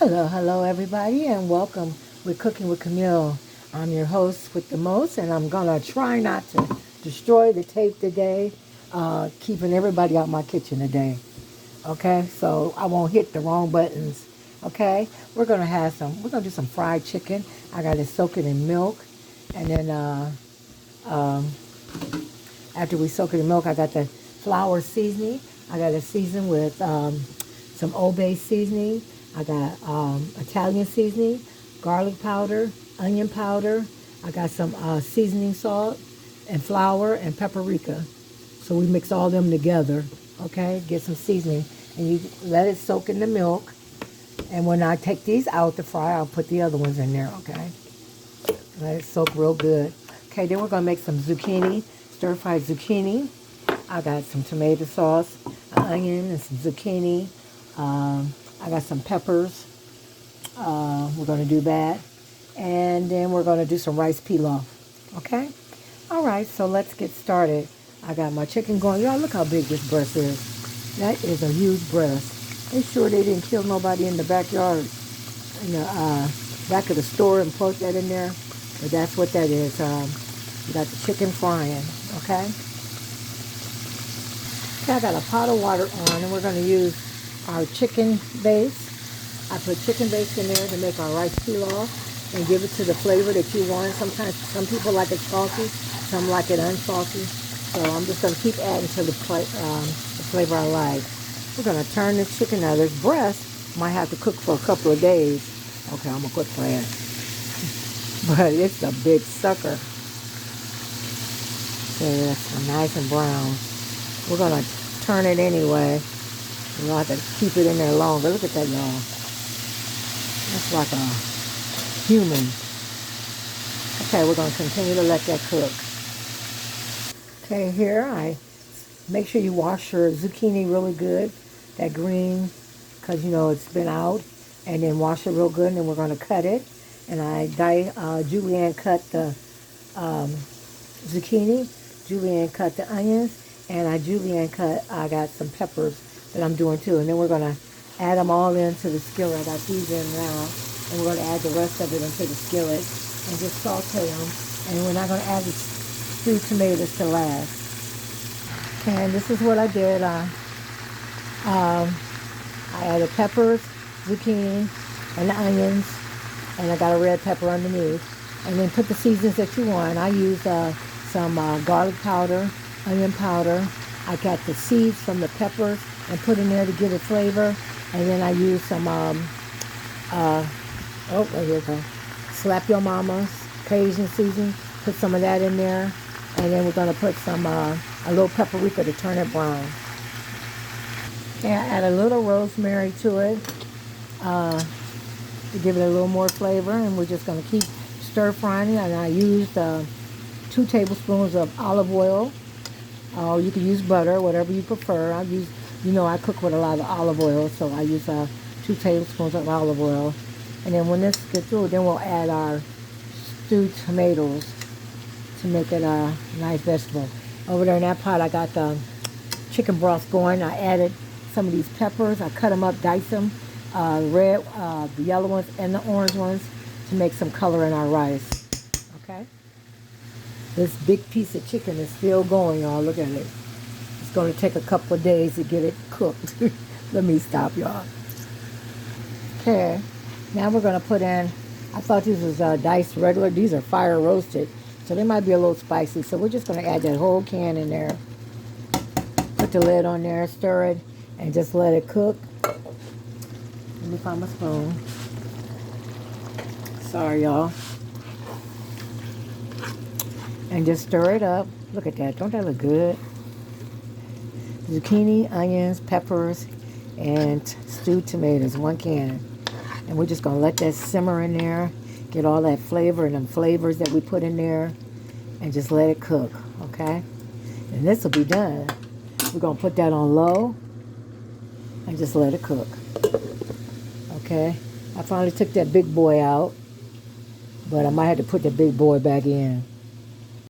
Hello everybody, and welcome with Cooking with Camille. I'm your host with the most, and I'm gonna try not to destroy the tape today, keeping everybody out my kitchen today. Okay, so I won't hit the wrong buttons. Okay, we're gonna do some fried chicken. I gotta soak it in milk, and then um, after we soak it in milk, I got the flour seasoning. I got to season with some Old Bay seasoning. I got Italian seasoning, garlic powder, onion powder. I got some seasoning salt and flour and paprika. So we mix all them together, okay? Get some seasoning. And you let it soak in the milk. And when I take these out to fry, I'll put the other ones in there, okay? Let it soak real good. Okay, then we're going to make some zucchini, stir-fried zucchini. I got some tomato sauce, an onion, and some zucchini. I got some peppers. We're going to do that. And then we're going to do some rice pilaf. Okay? All right, so let's get started. I got my chicken going. Y'all, look how big this breast is. That is a huge breast. They sure they didn't kill nobody in the backyard, in the back of the store, and put that in there. But that's what that is. We got the chicken frying. Okay? Okay, I got a pot of water on, and we're going to use our chicken base. I put chicken base in there to make our rice pilaf and give it to the flavor that you want. Sometimes some people like it salty, some like it unsalty. So I'm just going to keep adding to the flavor I like. We're going to turn this chicken out. This breast might have to cook for a couple of days. Okay, I'm going to quit playing. But it's a big sucker. Okay, that's nice and brown. We're going to turn it anyway. We'll have to keep it in there longer. Look at that, y'all. That's like a human. Okay, we're going to continue to let that cook. Okay, here I make sure you wash your zucchini really good. That green, because, you know, it's been out. And then wash it real good, and then we're going to cut it. And Julianne cut the zucchini. Julianne cut the onions. And I got some peppers that I'm doing too. And then we're going to add them all into the skillet. I got these in now. And we're going to add the rest of it into the skillet and just saute them. And we're not going to add the stewed tomatoes to last. Okay, and this is what I did. I added peppers, zucchini, and the onions. And I got a red pepper underneath. And then put the seasonings that you want. I used some garlic powder, onion powder. I got the seeds from the peppers and put in there to give it flavor. And then I used some, right here it goes. Slap Your Mama's Cajun seasoning. Put some of that in there. And then we're going to put some, a little paprika to turn it brown. And I add a little rosemary to it to give it a little more flavor. And we're just going to keep stir frying it. And I used 2 tablespoons of olive oil. You can use butter, whatever you prefer. I cook with a lot of olive oil, so I use 2 tablespoons of olive oil. And then when this gets through, then we'll add our stewed tomatoes to make it a nice vegetable. Over there in that pot, I got the chicken broth going. I added some of these peppers. I cut them up, dice them, the yellow ones and the orange ones, to make some color in our rice. Okay? This big piece of chicken is still going, y'all. Look at it. It's going to take a couple of days to get it cooked. Let me stop, y'all. Okay. Now we're going to put in, I thought these was diced regular. These are fire roasted, so they might be a little spicy. So we're just going to add that whole can in there. Put the lid on there, stir it, and just let it cook. Let me find my spoon. Sorry, y'all. And just stir it up. Look at that. Don't that look good? Zucchini, onions, peppers, and stewed tomatoes. 1 can. And we're just going to let that simmer in there. Get all that flavor and them flavors that we put in there. And just let it cook. Okay? And this will be done. We're going to put that on low. And just let it cook. Okay? I finally took that big boy out. But I might have to put the big boy back in.